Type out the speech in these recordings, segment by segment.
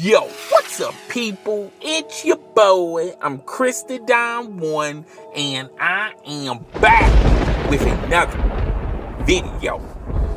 Yo, what's up, people? It's your boy. I'm Krista Don One, and I am back with another video.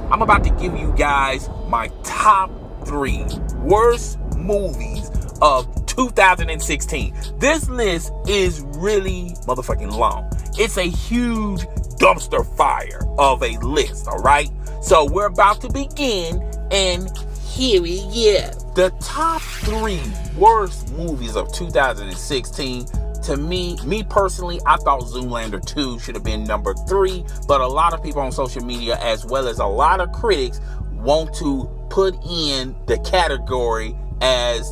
I'm about to give you guys my top 3 worst movies of 2016. This list is really motherfucking long. It's a huge dumpster fire of a list, alright? So we're about to begin, and here we go. The top 3 worst movies of 2016, to me personally, I thought Zoolander 2 should have been number 3, but a lot of people on social media, as well as a lot of critics, want to put in the category as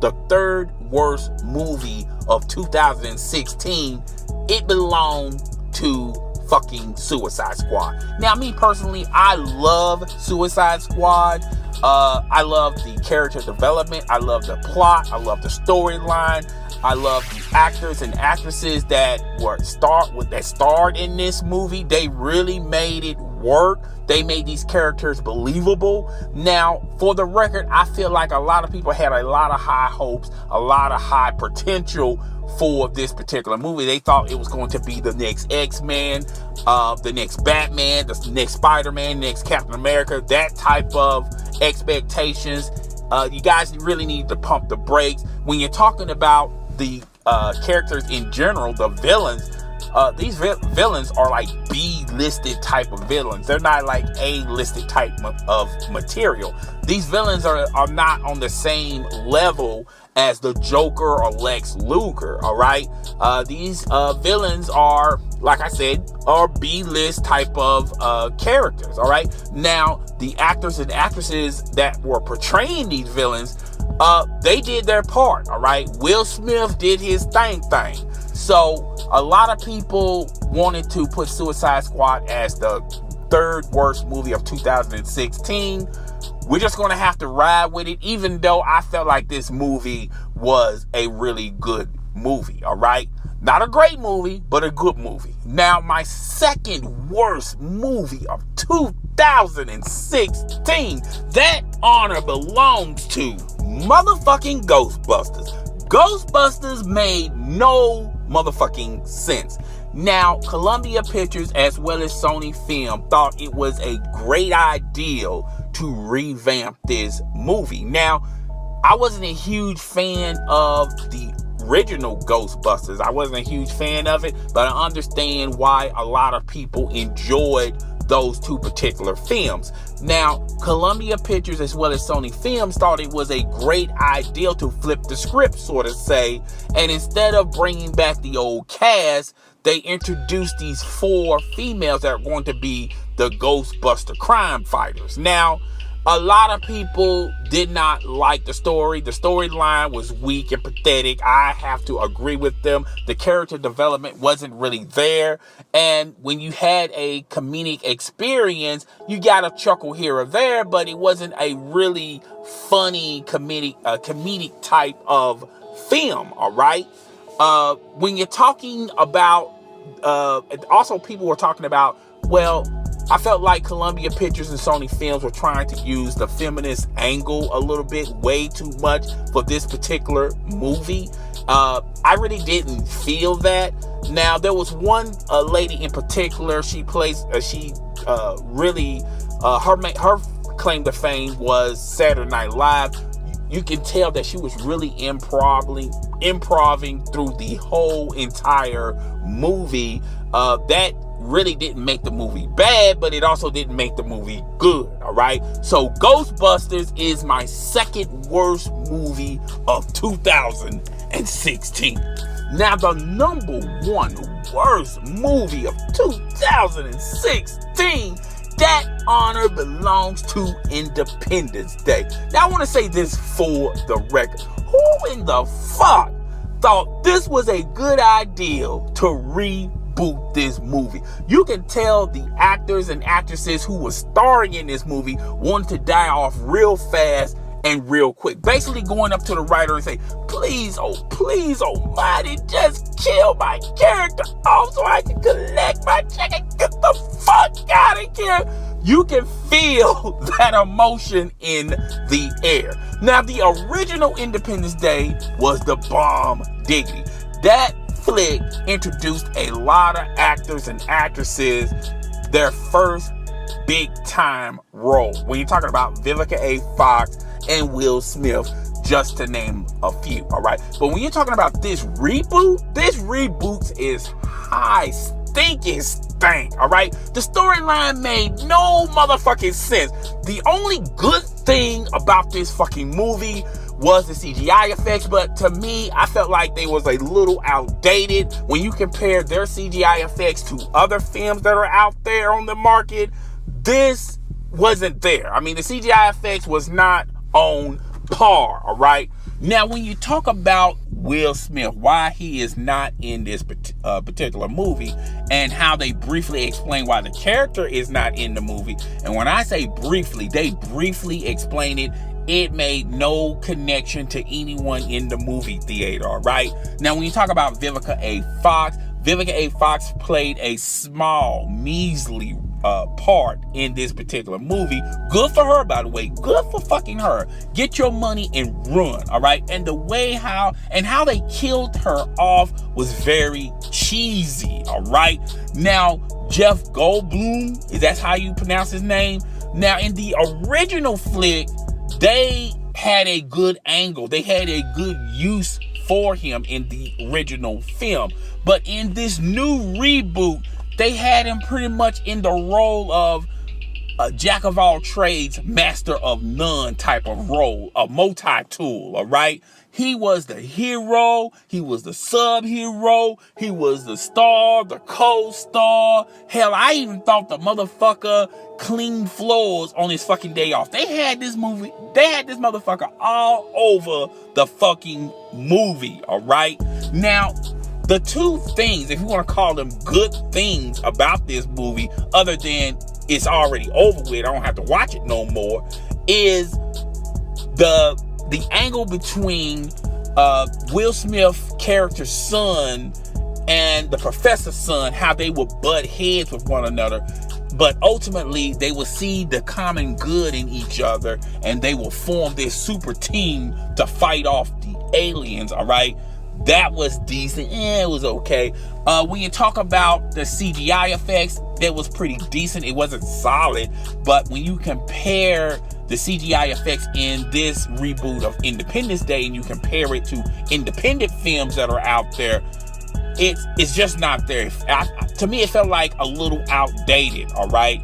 the 3rd worst movie of 2016. It belonged to fucking Suicide Squad. Now, me personally, I love Suicide Squad. I love the character development. I love the plot. I love the storyline. I love the actors and actresses that starred in this movie. They really made it work. They made these characters believable. Now, for the record, I feel like a lot of people had a lot of high hopes, a lot of high potential for this particular movie. They thought it was going to be the next X-Men, the next Batman, the next Spider-Man, next Captain America, that type of expectations. You guys really need to pump the brakes. When you're talking about the characters in general, the villains, these villains are like B-listed type of villains. They're not like A-listed type of material. These villains are not on the same level as the Joker or Lex Luger, all right? These villains are, like I said, are B-list type of characters, all right? Now, the actors and actresses that were portraying these villains, they did their part, all right? Will Smith did his thing. So, a lot of people wanted to put Suicide Squad as the 3rd worst movie of 2016. We're just going to have to ride with it, even though I felt like this movie was a really good movie, all right? Not a great movie, but a good movie. Now, my 2nd worst movie of 2016, that honor belongs to motherfucking Ghostbusters. Ghostbusters made no motherfucking sense. Now, Columbia Pictures as well as Sony Film thought it was a great idea to revamp this movie. Now, I wasn't a huge fan of the original Ghostbusters. I wasn't a huge fan of it, but I understand why a lot of people enjoyed those 2 particular films. Now, Columbia Pictures as well as Sony Films thought it was a great idea to flip the script, sort of say, and instead of bringing back the old cast, they introduced these 4 females that are going to be the Ghostbuster crime fighters. Now, a lot of people did not like the story. The storyline was weak and pathetic. I have to agree with them. The character development wasn't really there. And when you had a comedic experience, you got a chuckle here or there, but it wasn't a really funny comedic type of film, all right? When you're talking about, also people were talking about, well, I felt like Columbia Pictures and Sony Films were trying to use the feminist angle a little bit, way too much for this particular movie. I really didn't feel that. Now, there was one lady in particular. She plays, her claim to fame was Saturday Night Live. You can tell that she was really improving through the whole entire movie. That really didn't make the movie bad, but it also didn't make the movie good, all right? So Ghostbusters is my 2nd worst movie of 2016. Now, the number 1 worst movie of 2016, that honor belongs to Independence Day. Now, I want to say this for the record. Who in the fuck thought this was a good idea to reboot this movie? You can tell the actors and actresses who were starring in this movie wanted to die off real fast and real quick. Basically going up to the writer and say, please, almighty, just kill my character off so I can collect my check and get the fuck out of here. You can feel that emotion in the air. Now, the original Independence Day was the bomb diggity. That flick introduced a lot of actors and actresses their first big time role. When you're talking about Vivica A. Fox and Will Smith, just to name a few, all right? But when you're talking about this reboot is high stinking stank, all right? The storyline made no motherfucking sense. The only good thing about this fucking movie was the CGI effects, but to me, I felt like they was a little outdated when you compare their CGI effects to other films that are out there on the market. This wasn't there. I mean, the CGI effects was not on par, all right? Now, when you talk about Will Smith, why he is not in this particular movie, and how they briefly explain why the character is not in the movie, and when I say briefly, they briefly explain it. It made no connection to anyone in the movie theater, all right? Now, when you talk about Vivica A. Fox played a small, measly part in this particular movie. Good for her, by the way. Good for fucking her. Get your money and run, all right? And the way how they killed her off was very cheesy, all right? Now, Jeff Goldblum, is that how you pronounce his name? Now, in the original flick, they had a good angle. They had a good use for him in the original film. But in this new reboot, they had him pretty much in the role of a jack of all trades, master of none type of role, a multi-tool, all right? He was the hero, he was the sub-hero, he was the star, the co-star. Hell, I even thought the motherfucker cleaned floors on his fucking day off. They had this motherfucker all over the fucking movie, all right? Now, the two things, if you want to call them good things about this movie, other than it's already over with, I don't have to watch it no more, is the angle between Will Smith character's son and the professor's son, how they would butt heads with one another, but ultimately they will see the common good in each other and they will form this super team to fight off the aliens, all right? That was decent. It was okay. When you talk about the CGI effects, that was pretty decent. It wasn't solid, but when you compare the CGI effects in this reboot of Independence Day and you compare it to independent films that are out there, it's just not there. To me, it felt like a little outdated, all right?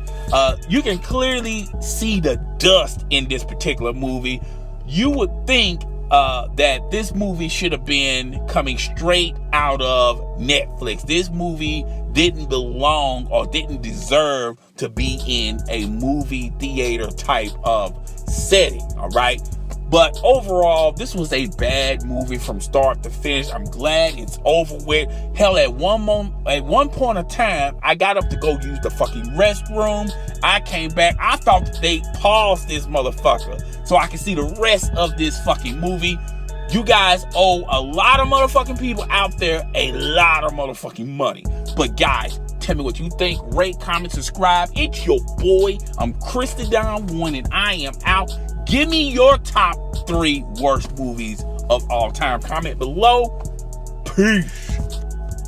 You can clearly see the dust in this particular movie. You would think that this movie should have been coming straight out of Netflix. This movie didn't belong or didn't deserve to be in a movie theater type of setting, all right? But overall, this was a bad movie from start to finish. I'm glad it's over with. Hell, at one point of time, I got up to go use the fucking restroom. I came back. I thought that they paused this motherfucker so I can see the rest of this fucking movie. You guys owe a lot of motherfucking people out there a lot of motherfucking money. But guys, tell me what you think. Rate, comment, subscribe. It's your boy. I'm Chris the Don One, and I am out. Give me your top 3 worst movies of all time. Comment below. Peace.